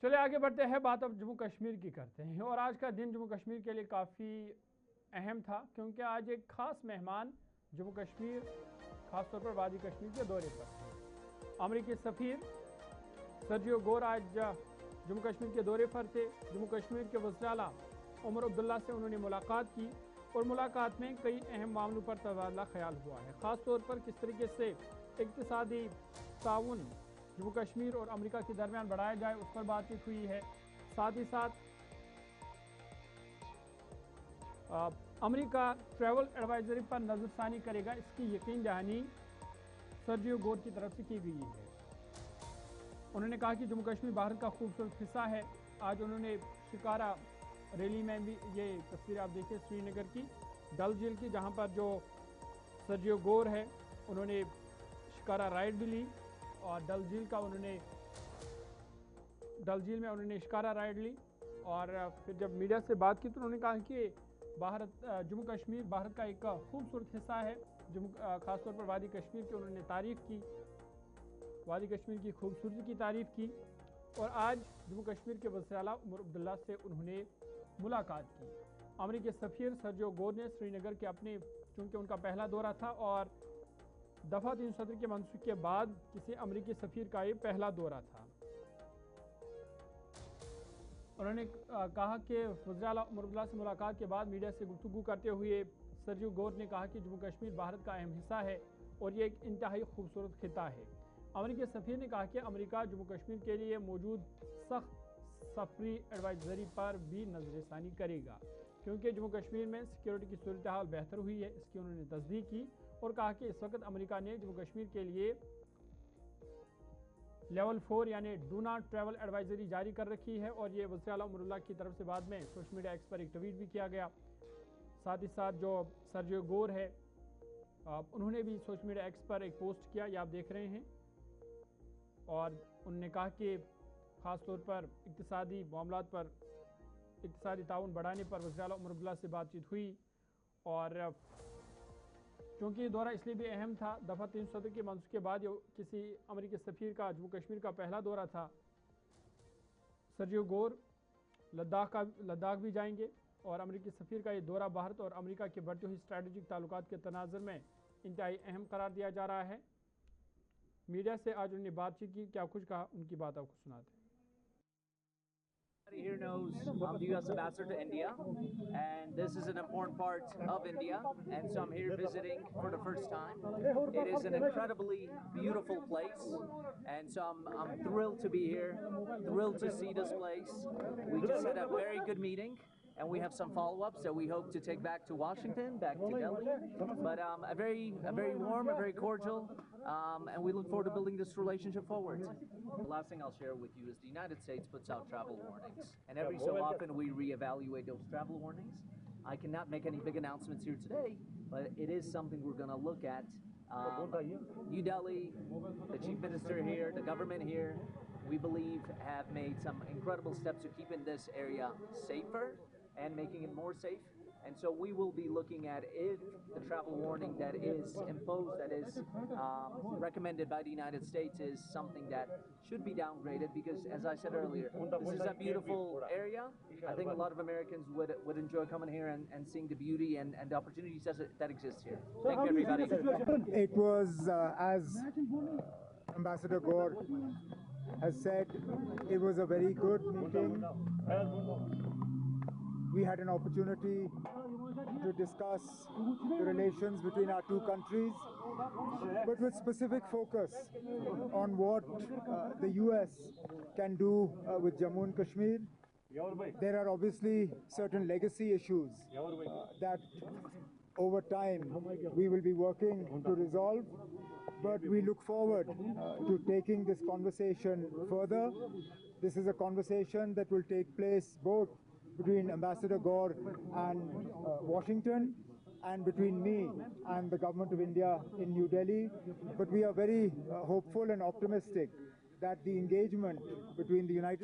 चलिए आगे बढ़ते हैं, बात अब जम्मू कश्मीर की करते हैं। और आज का दिन जम्मू कश्मीर के लिए काफ़ी अहम था, क्योंकि आज एक ख़ास मेहमान जम्मू कश्मीर, ख़ासतौर पर वादी कश्मीर के दौरे पर थे। अमरीकी सफ़ीर सर्जियो गोर आज जम्मू कश्मीर के दौरे पर थे। जम्मू कश्मीर के वज़ीर आला उमर अब्दुल्ला से उन्होंने मुलाकात की और मुलाकात में कई अहम मामलों पर तबादला ख्याल हुआ है। ख़ास तौर पर किस तरीके से इक़्तिसादी ताउन जम्मू कश्मीर और अमेरिका के दरमियान बढ़ाया जाए, उस पर बातचीत हुई है। साथ ही साथ अमेरिका ट्रैवल एडवाइजरी पर नजरसानी करेगा, इसकी यकीन दहानी सर्जियो गोर की तरफ से की गई है। उन्होंने कहा कि जम्मू कश्मीर भारत का खूबसूरत हिस्सा है। आज उन्होंने शिकारा रैली में भी, ये तस्वीर आप देखिए श्रीनगर की डल झील की, जहां पर जो सर्जियो गोर है उन्होंने शिकारा राइड भी ली और डल झील में उन्होंने शिकारा राइड ली। और फिर जब मीडिया से बात की तो उन्होंने कहा कि जम्मू कश्मीर भारत का एक खूबसूरत हिस्सा है। खासतौर पर वादी कश्मीर की उन्होंने तारीफ की, वादी कश्मीर की खूबसूरती की तारीफ की। और आज जम्मू कश्मीर के वज़ीर आला उमर अब्दुल्ला से उन्होंने मुलाकात की। अमेरिकी सफ़ीर सर्जियो गोर ने श्रीनगर के अपने, चूँकि उनका पहला दौरा था और दफ़ा 370 के मनसूख के बाद किसी अमेरिकी सफ़ीर का ये पहला दौरा था। उन्होंने कहा कि वज़ीर आला उमर अब्दुल्ला से मुलाकात के बाद मीडिया से गुफ्तगू करते हुए सर्जियो गोर ने कहा कि जम्मू कश्मीर भारत का अहम हिस्सा है और ये एक इंतहाई खूबसूरत खिता है। अमेरिकी सफ़ीर ने कहा कि अमेरिका जम्मू कश्मीर के लिए मौजूद सख्त सफरी एडवाइजरी पर भी नजरसानी करेगा, क्योंकि जम्मू कश्मीर में सिक्योरिटी की सूरत हाल बेहतर हुई है, इसकी उन्होंने तस्दीक की। और कहा कि इस वक्त अमेरिका ने जम्मू कश्मीर के लिए लेवल 4 यानी डू नॉट ट्रैवल एडवाइजरी जारी कर रखी है। और ये वज़ीर आला उमरुल्लाह की तरफ से बाद में सोशल मीडिया एक्स पर एक ट्वीट भी किया गया। साथ ही साथ जो सर्जियो गोर है उन्होंने भी सोशल मीडिया एक्स पर एक पोस्ट किया, ये आप देख रहे हैं। और उन्होंने कहा कि ख़ास तौर पर इक़्तिसादी मामलात पर, इक़्तिसादी ताउन बढ़ाने पर वज़ीर आला उमर अब्दुल्ला से बातचीत हुई। और क्योंकि ये दौरा इसलिए भी अहम था, दफ़ा 370 के मनसूख के बाद किसी अमेरिकी सफ़ीर का जम्मू कश्मीर का पहला दौरा था। सर्जियो गोर लद्दाख भी जाएंगे और अमेरिकी सफ़ीर का ये दौरा भारत और अमेरिका के बढ़ते हुए स्ट्रैटेजिक ताल्लुकात के तनाज़ुर में इंतहाई अहम करार दिया जा रहा है। मीडिया से आज उन्होंने बातचीत की, क्या कुछ कहा, उनकी बात आपको सुनाते हैं। Everybody here knows I'm the U.S. Ambassador to India, and this is an important part of India, and so I'm here visiting for the first time. It is an incredibly beautiful place, and so I'm thrilled to be here, thrilled to see this place. We just had a very good meeting, and we have some follow-ups that we hope to take back to Washington, back to Delhi. But a very warm, a very cordial, and we look forward to building this relationship forward. The last thing I'll share with you is the United States puts out travel warnings, and every so often we reevaluate those travel warnings. I cannot make any big announcements here today, but it is something we're going to look at. New Delhi, the Chief Minister here, the government here, we believe have made some incredible steps to keeping this area safer and making it more safe. And so we will be looking at if the travel warning that is imposed, that is recommended by the United States, is something that should be downgraded, because as I said earlier, this is a beautiful area. I think a lot of Americans would enjoy coming here and seeing the beauty and the opportunities that exist here. Thank you, everybody. It was, as Ambassador Gore has said, it was a very good meeting. We had an opportunity to discuss the relations between our two countries, but with specific focus on what the US can do with Jammu and Kashmir. There are obviously certain legacy issues that over time we will be working to resolve, but we look forward to taking this conversation further. This is a conversation that will take place both between Ambassador Gore and Washington, and between me and the Government of India in New Delhi. But we are very hopeful and optimistic that the engagement between the United